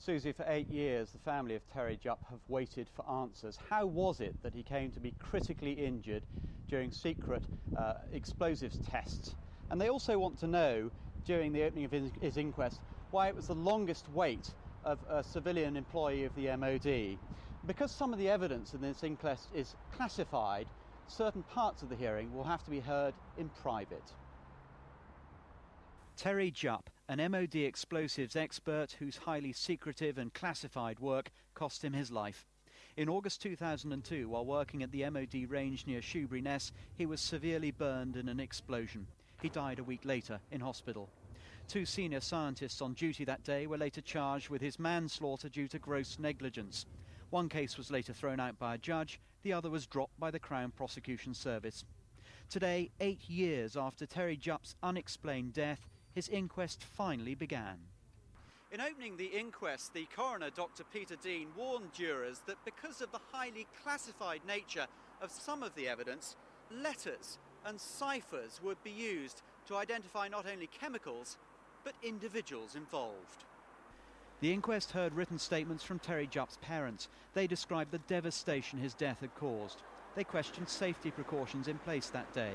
Susie, for 8 years the family of Terry Jupp have waited for answers. How was it that he came to be critically injured during secret explosives tests? And they also want to know, during the opening of his inquest, why it was the longest wait of a civilian employee of the MOD. Because some of the evidence in this inquest is classified, certain parts of the hearing will have to be heard in private. Terry Jupp, an MOD explosives expert whose highly secretive and classified work cost him his life. In August 2002, while working at the MOD range near Shoeburyness, he was severely burned in an explosion. He died a week later in hospital. 2 senior scientists on duty that day were later charged with his manslaughter due to gross negligence. One case was later thrown out by a judge, the other was dropped by the Crown Prosecution Service. Today, 8 years after Terry Jupp's unexplained death, his inquest finally began. In opening the inquest, the coroner, Dr. Peter Dean, warned jurors that because of the highly classified nature of some of the evidence, letters and ciphers would be used to identify not only chemicals, but individuals involved. The inquest heard written statements from Terry Jupp's parents. They described the devastation his death had caused. They questioned safety precautions in place that day.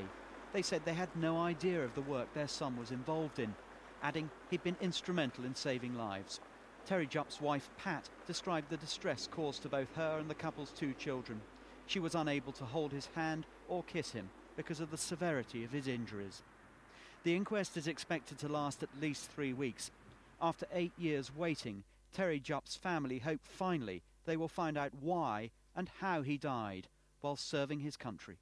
They said they had no idea of the work their son was involved in, adding he'd been instrumental in saving lives. Terry Jupp's wife, Pat, described the distress caused to both her and the couple's 2 children. She was unable to hold his hand or kiss him because of the severity of his injuries. The inquest is expected to last at least 3 weeks. After 8 years waiting, Terry Jupp's family hope finally they will find out why and how he died while serving his country.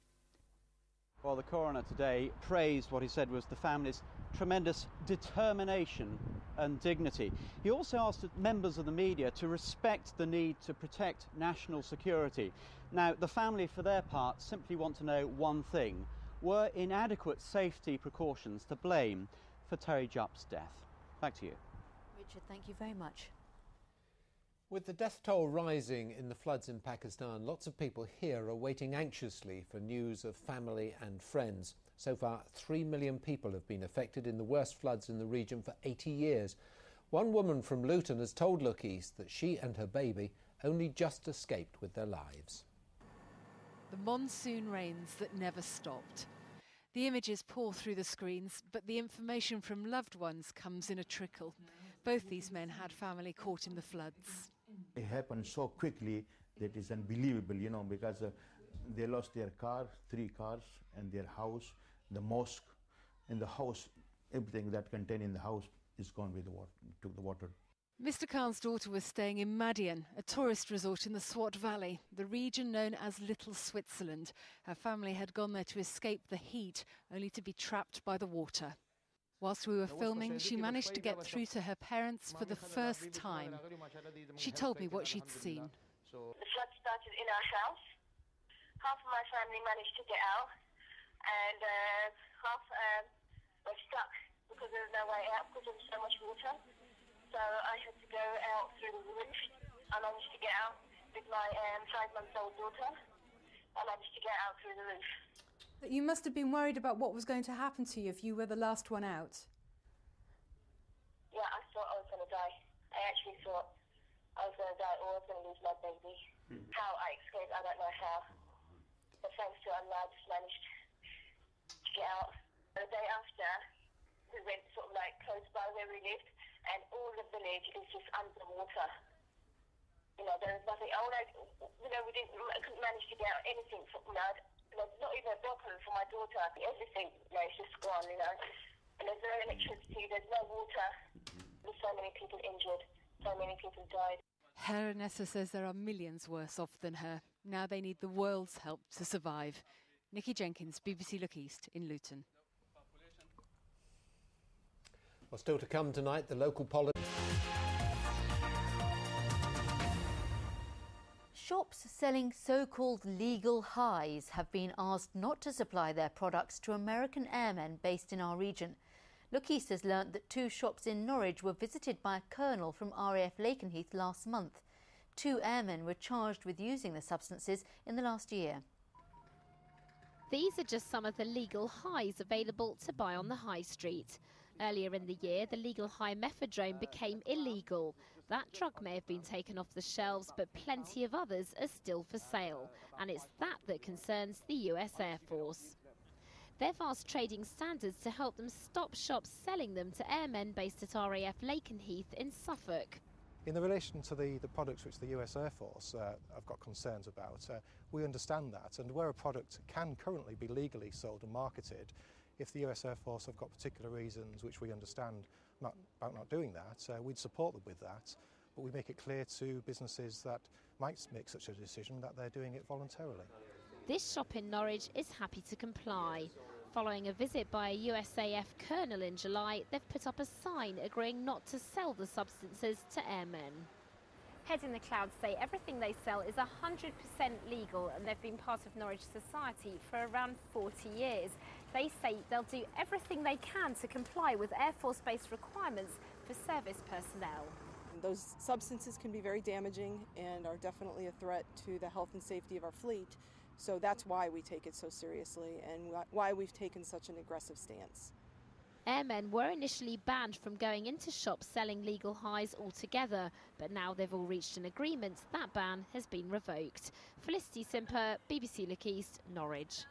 Well, the coroner today praised what he said was the family's tremendous determination and dignity. He also asked members of the media to respect the need to protect national security. Now, the family, for their part, simply want to know one thing. Were inadequate safety precautions to blame for Terry Jupp's death? Back to you. Richard, thank you very much. With the death toll rising in the floods in Pakistan, lots of people here are waiting anxiously for news of family and friends. So far, 3 million people have been affected in the worst floods in the region for 80 years. One woman from Luton has told Lakenheath that she and her baby only just escaped with their lives. The monsoon rains that never stopped. The images pour through the screens, but the information from loved ones comes in a trickle. Both these men had family caught in the floods. It happened so quickly that it's unbelievable, because they lost their car, 3 cars, and their house, the mosque, and the house, everything that contained in the house is gone with the water, took the water. Mr. Khan's daughter was staying in Madian, a tourist resort in the Swat Valley, the region known as Little Switzerland. Her family had gone there to escape the heat, only to be trapped by the water. Whilst we were filming, she managed to get through to her parents for the first time. She told me what she'd seen. The flood started in our house. Half of my family managed to get out, and half were stuck because there was no way out because there was so much water. So I had to go out through the roof. I managed to get out with my 5-month-old daughter. I managed to get out through the roof. You must have been worried about what was going to happen to you if you were the last one out. Yeah, I thought I was going to die. I actually thought I was going to die or I was going to lose my baby. How I escaped, I don't know how. But thanks to Allah, I just managed to get out. The day after, we went sort of like close by where we lived, and all the village is just underwater. There was nothing. I couldn't manage to get out anything from not even a bottle for my daughter. Everything, it's just gone, And there's no electricity, there's no water. There's so many people injured, so many people died. Heronessa says there are millions worse off than her. Now they need the world's help to survive. Nikki Jenkins, BBC Look East in Luton. Well, still to come tonight, the local politics. Shops selling so-called legal highs have been asked not to supply their products to American airmen based in our region. Look East has learnt that 2 shops in Norwich were visited by a colonel from RAF Lakenheath last month. 2 airmen were charged with using the substances in the last year. These are just some of the legal highs available to buy on the high street. Earlier in the year, the legal high methadone became illegal. That drug may have been taken off the shelves, but plenty of others are still for sale. And it's that concerns the US Air Force. They've asked trading standards to help them stop shops selling them to airmen based at RAF Lakenheath in Suffolk. In relation to the products which the US Air Force have got concerns about, we understand that, and where a product can currently be legally sold and marketed, if the US Air Force have got particular reasons which we understand about not doing that, we'd support them with that, but we make it clear to businesses that might make such a decision that they're doing it voluntarily. This shop in Norwich is happy to comply. Following a visit by a USAF colonel in July, they've put up a sign agreeing not to sell the substances to airmen. Head in the Clouds say everything they sell is 100% legal, and they've been part of Norwich society for around 40 years. They say they'll do everything they can to comply with Air Force-based requirements for service personnel. Those substances can be very damaging and are definitely a threat to the health and safety of our fleet. So that's why we take it so seriously and why we've taken such an aggressive stance. Airmen were initially banned from going into shops selling legal highs altogether, but now they've all reached an agreement that ban has been revoked. Felicity Simper, BBC Look East, Norwich.